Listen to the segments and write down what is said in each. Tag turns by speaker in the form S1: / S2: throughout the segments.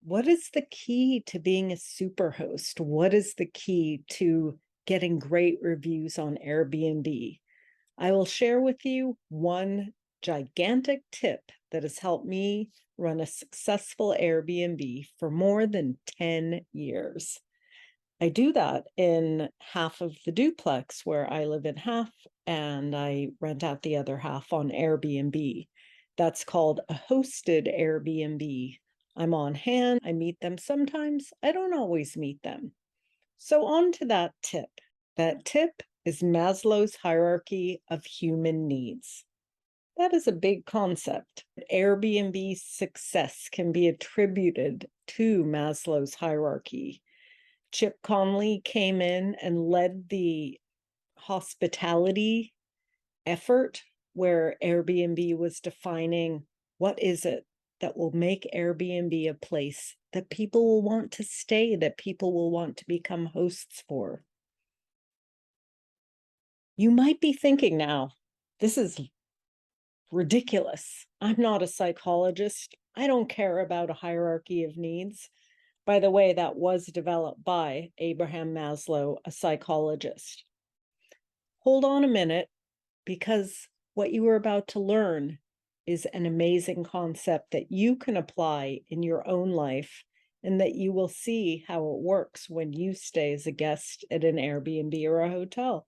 S1: What is the key to being a superhost? What is the key to getting great reviews on Airbnb? I will share with you one gigantic tip that has helped me run a successful Airbnb for more than 10 years. I do that in half of the duplex where I live in half and I rent out the other half on Airbnb. That's called a hosted Airbnb. I'm on hand. I meet them sometimes. I don't always meet them. So, on to that tip. That tip is Maslow's hierarchy of human needs. That is a big concept. Airbnb's success can be attributed to Maslow's hierarchy. Chip Conley came in and led the hospitality effort where Airbnb was defining what is it that will make Airbnb a place that people will want to stay, that people will want to become hosts for. You might be thinking now, this is ridiculous. I'm not a psychologist. I don't care about a hierarchy of needs. By the way, that was developed by Abraham Maslow, a psychologist. Hold on a minute, because what you are about to learn is an amazing concept that you can apply in your own life and that you will see how it works when you stay as a guest at an Airbnb or a hotel.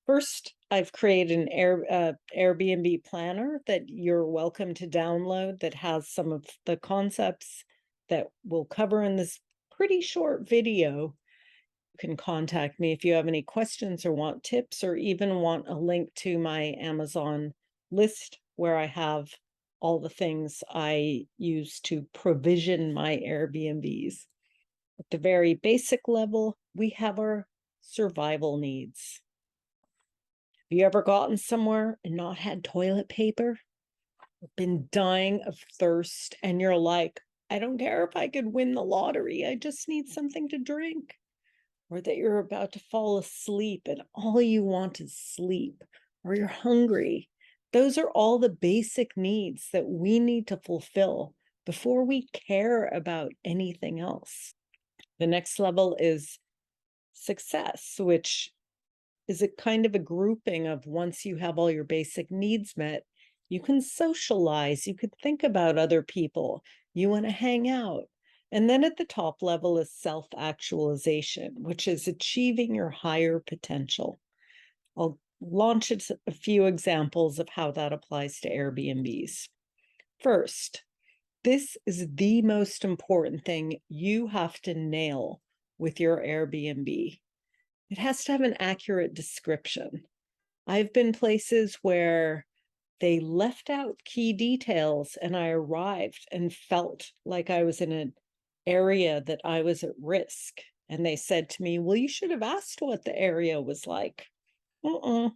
S1: First, I've created an Airbnb planner that you're welcome to download that has some of the concepts that we'll cover in this pretty short video. You can contact me if you have any questions or want tips or even want a link to my Amazon list where I have all the things I use to provision my Airbnbs. At the very basic level, we have our survival needs. Have you ever gotten somewhere and not had toilet paper? Been dying of thirst, and you're like, I don't care if I could win the lottery, I just need something to drink. Or that you're about to fall asleep and all you want is sleep, or you're hungry. Those are all the basic needs that we need to fulfill before we care about anything else. The next level is success, which is a kind of a grouping of once you have all your basic needs met, you can socialize, you could think about other people, you want to hang out. And then at the top level is self-actualization, which is achieving your higher potential. I'll launch a few examples of how that applies to Airbnbs. First, this is the most important thing you have to nail with your Airbnb. It has to have an accurate description. I've been places where they left out key details and I arrived and felt like I was in an area that I was at risk. And they said to me, well, you should have asked what the area was like. You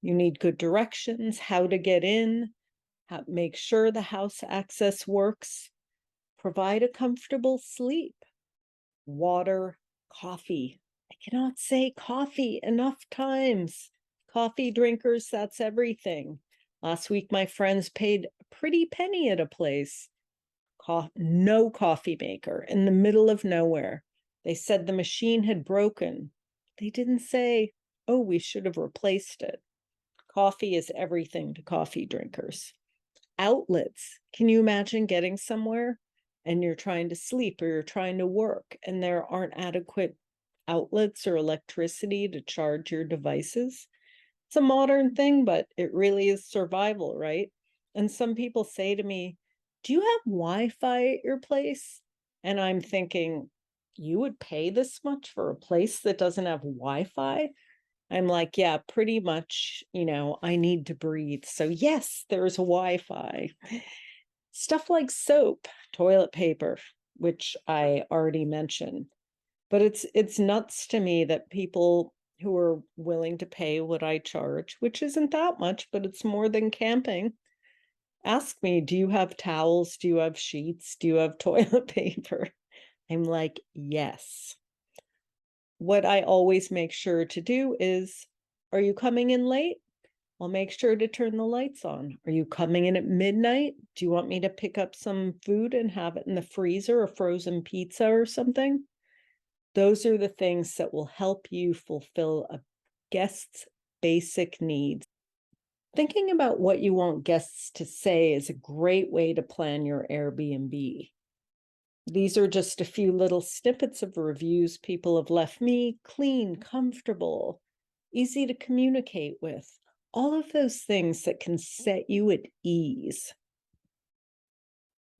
S1: need good directions, how to get in, make sure the house access works, provide a comfortable sleep, water, coffee. I cannot say coffee enough times. Coffee drinkers, that's everything. Last week, my friends paid a pretty penny at a place. No coffee maker in the middle of nowhere. They said the machine had broken. They didn't say, oh, we should have replaced it. Coffee is everything to coffee drinkers. Outlets. Can you imagine getting somewhere and you're trying to sleep or you're trying to work and there aren't adequate outlets or electricity to charge your devices? It's a modern thing, but it really is survival, right? And some people say to me, do you have Wi-Fi at your place? And I'm thinking, you would pay this much for a place that doesn't have Wi-Fi? I'm like, yeah, pretty much, I need to breathe. So yes, there's Wi-Fi. Stuff like soap, toilet paper, which I already mentioned. But it's nuts to me that people who are willing to pay what I charge, which isn't that much, but it's more than camping, ask me, do you have towels? Do you have sheets? Do you have toilet paper? I'm like, yes. What I always make sure to do is, are you coming in late? I'll make sure to turn the lights on. Are you coming in at midnight? Do you want me to pick up some food and have it in the freezer, a frozen pizza or something? Those are the things that will help you fulfill a guest's basic needs. Thinking about what you want guests to say is a great way to plan your Airbnb. These are just a few little snippets of reviews people have left me: clean, comfortable, easy to communicate with, all of those things that can set you at ease.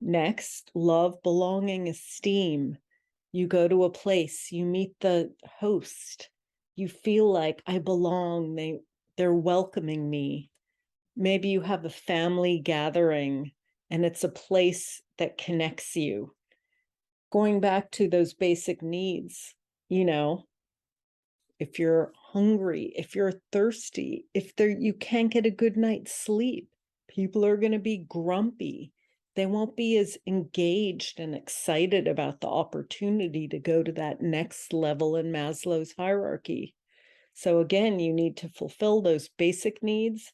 S1: Next, love, belonging, esteem. You go to a place, you meet the host, you feel like I belong, they're welcoming me. Maybe you have a family gathering and it's a place that connects you. Going back to those basic needs, if you're hungry, if you're thirsty, if you can't get a good night's sleep, people are going to be grumpy. They won't be as engaged and excited about the opportunity to go to that next level in Maslow's hierarchy. So again, you need to fulfill those basic needs.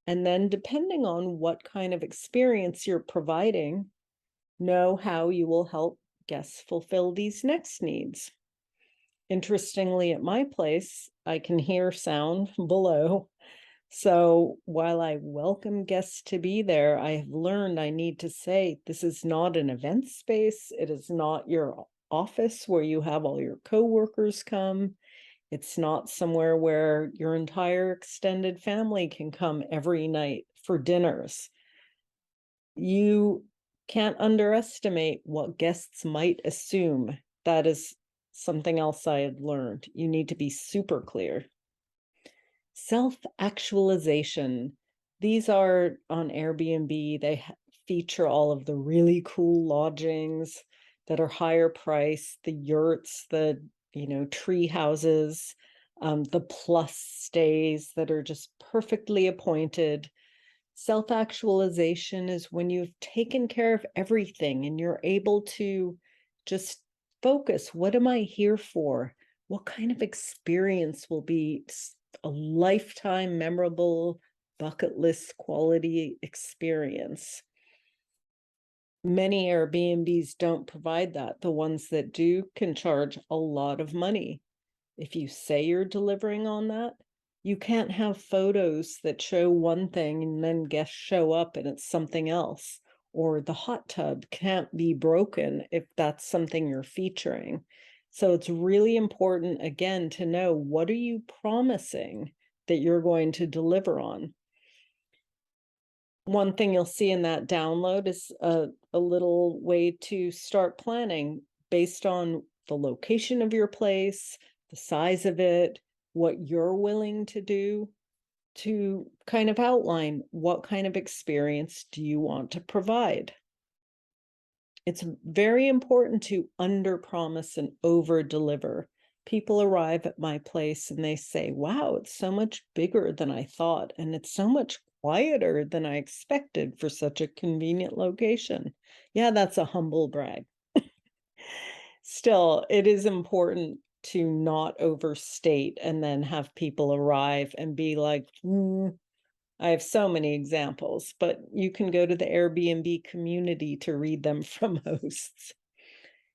S1: And then depending on what kind of experience you're providing, know how you will help guests fulfill these next needs. Interestingly, at my place, I can hear sound below. So while I welcome guests to be there, I have learned I need to say, this is not an event space. It is not your office where you have all your coworkers come. It's not somewhere where your entire extended family can come every night for dinners. You can't underestimate what guests might assume. That is something else I had learned. You need to be super clear. Self-actualization. These are on Airbnb. They feature all of the really cool lodgings that are higher priced, the yurts, the tree houses, the plus stays that are just perfectly appointed. Self-actualization is when you've taken care of everything and you're able to just focus. What am I here for? What kind of experience will be a lifetime memorable bucket list quality experience? Many Airbnbs don't provide that. The ones that do can charge a lot of money. If you say you're delivering on that, you can't have photos that show one thing and then guests show up and it's something else. Or the hot tub can't be broken if that's something you're featuring. So it's really important, again, to know, what are you promising that you're going to deliver on? One thing you'll see in that download is a little way to start planning based on the location of your place, the size of it, what you're willing to do, to kind of outline what kind of experience do you want to provide. It's very important to under-promise and over-deliver. People arrive at my place and they say, wow, it's so much bigger than I thought, and it's so much quieter than I expected for such a convenient location. Yeah, that's a humble brag. Still, it is important to not overstate and then have people arrive and be like, I have so many examples, but you can go to the Airbnb community to read them from hosts.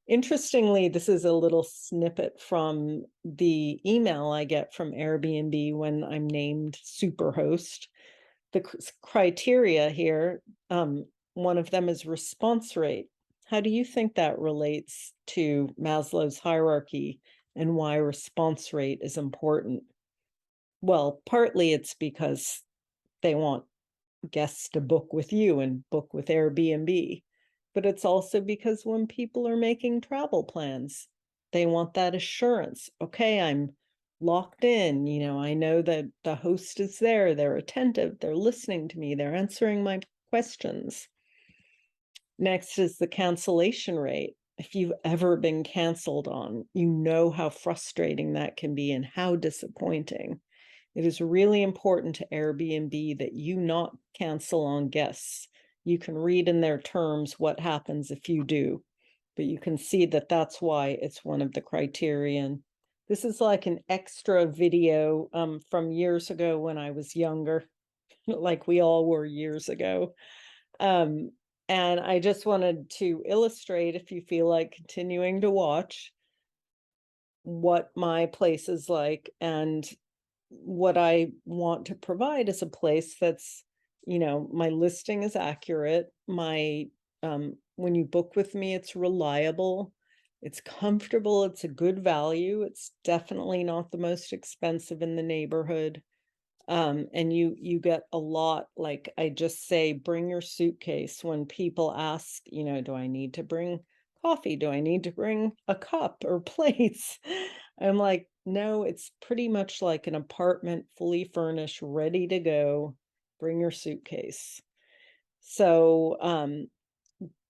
S1: Interestingly, this is a little snippet from the email I get from Airbnb when I'm named Superhost. The criteria here, one of them is response rate. How do you think that relates to Maslow's hierarchy and why response rate is important? Well, partly it's because they want guests to book with you and book with Airbnb. But it's also because when people are making travel plans, they want that assurance. Okay, I'm locked in. I know that the host is there. They're attentive. They're listening to me. They're answering my questions. Next is the cancellation rate. If you've ever been canceled on, you know how frustrating that can be and how disappointing. It is really important to Airbnb that you not cancel on guests. You can read in their terms what happens if you do, but you can see that that's why it's one of the criterion. This is like an extra video from years ago when I was younger. like we all were years ago. Um, and I just wanted to illustrate, if you feel like continuing to watch, what my place is like and what I want to provide is a place that's, my listing is accurate. When you book with me, it's reliable, it's comfortable, it's a good value. It's definitely not the most expensive in the neighborhood. And you get a lot, like I just say, bring your suitcase when people ask, do I need to bring coffee? Do I need to bring a cup or plates? I'm like, no, it's pretty much like an apartment, fully furnished, ready to go. Bring your suitcase. So,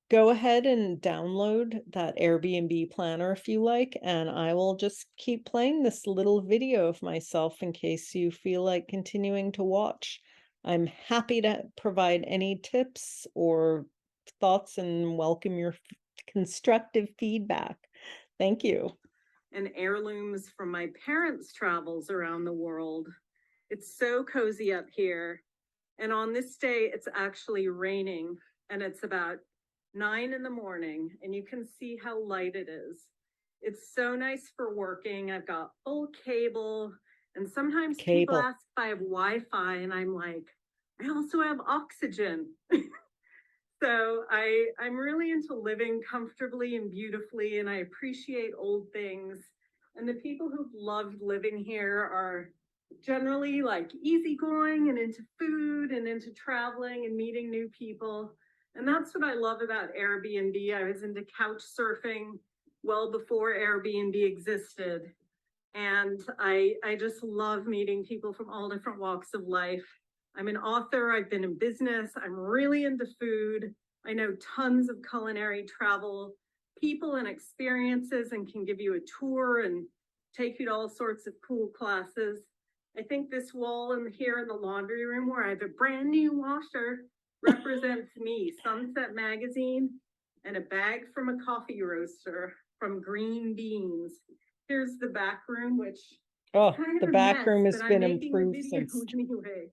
S1: go ahead and download that Airbnb planner if you like, and I will just keep playing this little video of myself in case you feel like continuing to watch. I'm happy to provide any tips or thoughts and welcome your constructive feedback. Thank you. And heirlooms from my parents' travels around the world. It's so cozy up here. And on this day, it's actually raining, and it's about 9 in the morning, and you can see how light it is. It's so nice for working. I've got full cable, and sometimes people ask if I have Wi-Fi, and I'm like, I also have oxygen. So I'm really into living comfortably and beautifully, and I appreciate old things. And the people who've loved living here are generally like easygoing and into food and into traveling and meeting new people. And that's what I love about Airbnb. I was into couch surfing well before Airbnb existed. And I just love meeting people from all different walks of life. I'm an author, I've been in business, I'm really into food. I know tons of culinary travel people and experiences and can give you a tour and take you to all sorts of cool classes. I think this wall in here in the laundry room where I have a brand new washer represents me, Sunset Magazine, and a bag from a coffee roaster from Green Beans. Here's the back room, which kind of the back room has been improved since. Anyway,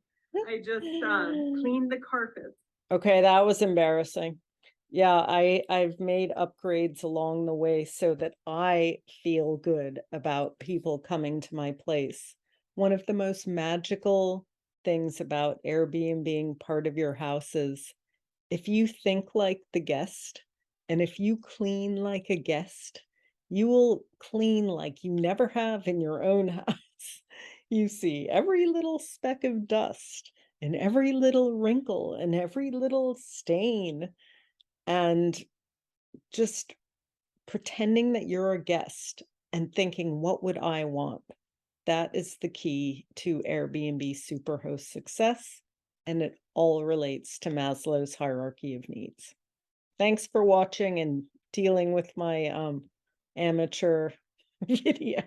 S1: I just cleaned the carpets. Okay, that was embarrassing. Yeah, I've made upgrades along the way so that I feel good about people coming to my place. One of the most magical things about Airbnb being part of your house is if you think like the guest and if you clean like a guest, you will clean like you never have in your own house. You see every little speck of dust and every little wrinkle and every little stain, and just pretending that you're a guest and thinking, what would I want? That is the key to Airbnb Superhost success, and it all relates to Maslow's hierarchy of needs. Thanks for watching and dealing with my amateur video.